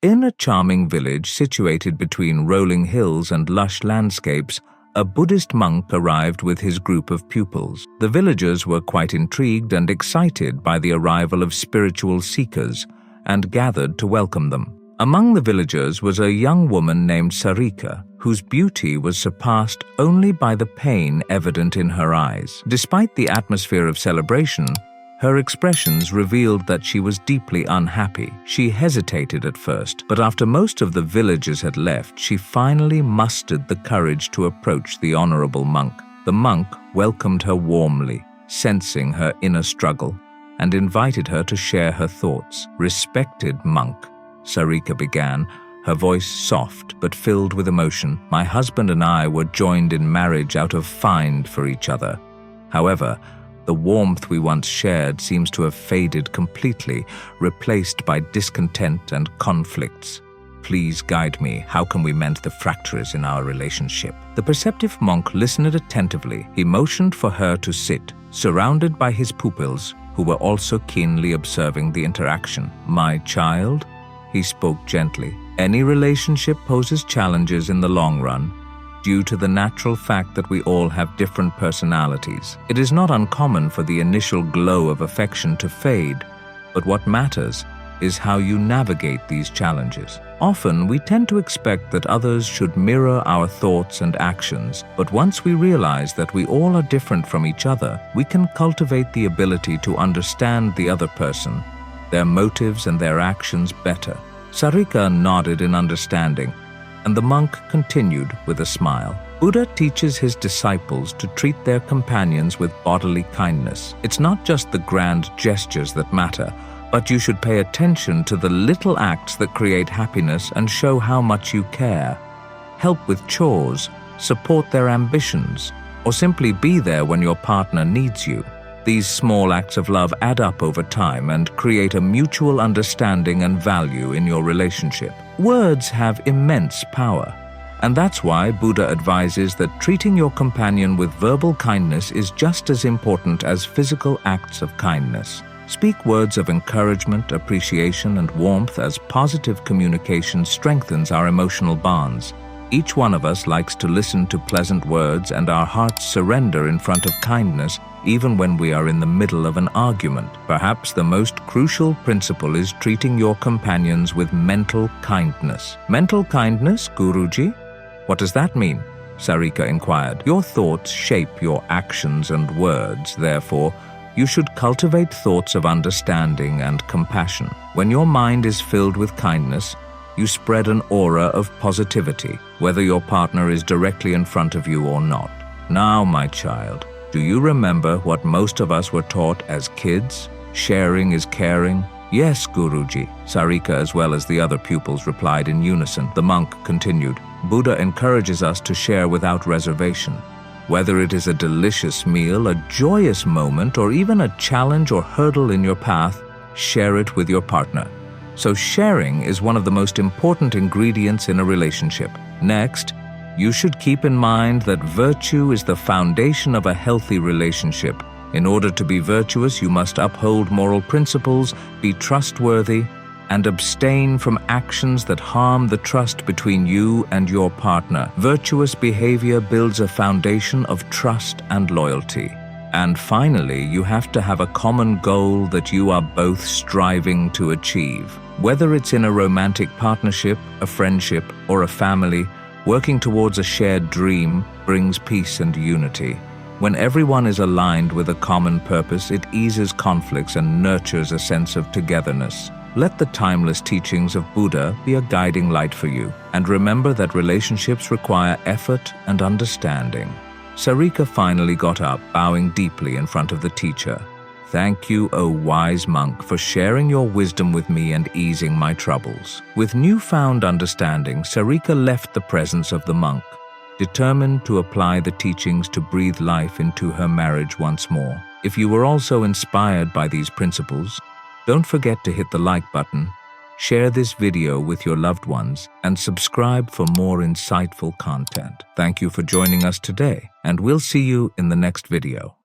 In a charming village situated between rolling hills and lush landscapes, a Buddhist monk arrived with his group of pupils. The villagers were quite intrigued and excited by the arrival of spiritual seekers and gathered to welcome them. Among the villagers was a young woman named Sarika, whose beauty was surpassed only by the pain evident in her eyes. Despite the atmosphere of celebration, her expressions revealed that she was deeply unhappy. She hesitated at first, but after most of the villagers had left, she finally mustered the courage to approach the honorable monk. The monk welcomed her warmly, sensing her inner struggle, and invited her to share her thoughts. "Respected monk," Sarika began, her voice soft but filled with emotion, "my husband and I were joined in marriage out of find for each other. However, the warmth we once shared seems to have faded completely, replaced by discontent and conflicts. Please guide me. How can we mend the fractures in our relationship?" The perceptive monk listened attentively. He motioned for her to sit, surrounded by his pupils, who were also keenly observing the interaction. "My child," he spoke gently, "any relationship poses challenges in the long run, due to the natural fact that we all have different personalities. It is not uncommon for the initial glow of affection to fade, but what matters is how you navigate these challenges. Often, we tend to expect that others should mirror our thoughts and actions, but once we realize that we all are different from each other, we can cultivate the ability to understand the other person, their motives and their actions better." Sarika nodded in understanding, and the monk continued with a smile. "Buddha teaches his disciples to treat their companions with bodily kindness. It's not just the grand gestures that matter, but you should pay attention to the little acts that create happiness and show how much you care. Help with chores, support their ambitions, or simply be there when your partner needs you. These small acts of love add up over time and create a mutual understanding and value in your relationship." Words have immense power, and that's why Buddha advises that treating your companion with verbal kindness is just as important as physical acts of kindness. Speak words of encouragement, appreciation, and warmth, as positive communication strengthens our emotional bonds. Each one of us likes to listen to pleasant words, and our hearts surrender in front of kindness, even when we are in the middle of an argument. Perhaps the most crucial principle is treating your companions with mental kindness. "Mental kindness, Guruji? What does that mean?" Sarika inquired. "Your thoughts shape your actions and words, therefore, you should cultivate thoughts of understanding and compassion. When your mind is filled with kindness, you spread an aura of positivity, whether your partner is directly in front of you or not. Now, my child, do you remember what most of us were taught as kids? Sharing is caring." "Yes, Guruji," Sarika as well as the other pupils replied in unison. The monk continued, "Buddha encourages us to share without reservation. Whether it is a delicious meal, a joyous moment, or even a challenge or hurdle in your path, share it with your partner." So sharing is one of the most important ingredients in a relationship. Next, you should keep in mind that virtue is the foundation of a healthy relationship. In order to be virtuous, you must uphold moral principles, be trustworthy, and abstain from actions that harm the trust between you and your partner. Virtuous behavior builds a foundation of trust and loyalty. And finally, you have to have a common goal that you are both striving to achieve. Whether it's in a romantic partnership, a friendship, or a family, working towards a shared dream brings peace and unity. When everyone is aligned with a common purpose, it eases conflicts and nurtures a sense of togetherness. Let the timeless teachings of Buddha be a guiding light for you, and remember that relationships require effort and understanding. Sarika finally got up, bowing deeply in front of the teacher. "Thank you, O wise monk, for sharing your wisdom with me and easing my troubles." With newfound understanding, Sarika left the presence of the monk, determined to apply the teachings to breathe life into her marriage once more. If you were also inspired by these principles, don't forget to hit the like button, share this video with your loved ones, and subscribe for more insightful content. Thank you for joining us today, and we'll see you in the next video.